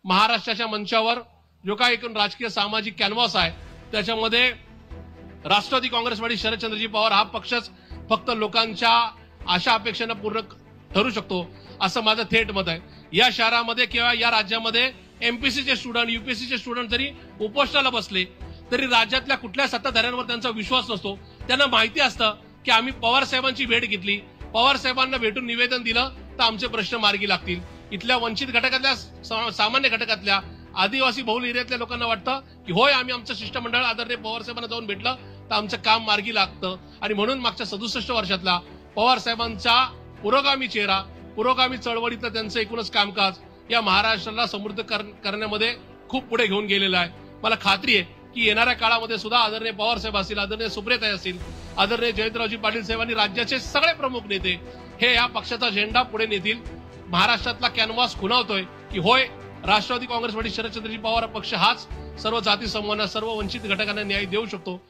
महाराष्ट्राच्या मंचावर जो काही एकूण राजकीय सामाजिक कॅनव्हास आहे त्याच्यामध्ये राष्ट्रवादी काँग्रेसवादी शरदचंद्रजी पवार हा पक्षच फक्त लोकांच्या आशा अपेक्षांना पूर्ण ठरू शकतो असं माझं थेट मत आहे। या शहरामध्ये किंवा या राज्यामध्ये एमपीसीचे स्टुडंट यूपीएससीचे स्टुडंट जरी उपोषणाला बसले तरी राज्यातल्या कुठल्या सत्ताधाऱ्यांवर त्यांचा विश्वास नसतो। त्यांना माहिती असतं की आम्ही पवार साहेबांची भेट घेतली, पवार साहेबांना भेटून निवेदन दिलं तर आमचे प्रश्न मार्गी लागतील। इथल्या वंचित घटकातल्या सामान्य घटकातल्या आदिवासी बहुल एरियातल्या लोकांना वाटतं की होय आम्ही आमचं शिष्टमंडळ आदरणीय पवार साहेबांना जाऊन भेटलं तर आमचं काम मार्गी लागतं आणि म्हणून मागच्या 67 वर्षातला पवार साहेबांचा पुरोगामी चेहरा, पुरोगामी चळवळीतलं त्यांचं एकूणच कामकाज या महाराष्ट्राला समृद्ध करण्यामध्ये खूप पुढे घेऊन गेलेलं आहे। मला खात्री आहे की येणाऱ्या काळामध्ये सुद्धा आदरणीय पवार साहेब असतील, आदरणीय सुप्रियाताई असतील, आदरणीय जयंतरावजी पाटील साहेबांनी राज्याचे सगळे प्रमुख नेते हे या पक्षाचा झेंडा पुढे नेतील। महाराष्ट्रातला कॅनव्हास खुणावतोय की होय राष्ट्रवादी काँग्रेसवादी शरदचंद्रजी पवार पक्ष हाच सर्व जाती समूहांना, सर्व वंचित घटकांना न्याय देऊ शकतो।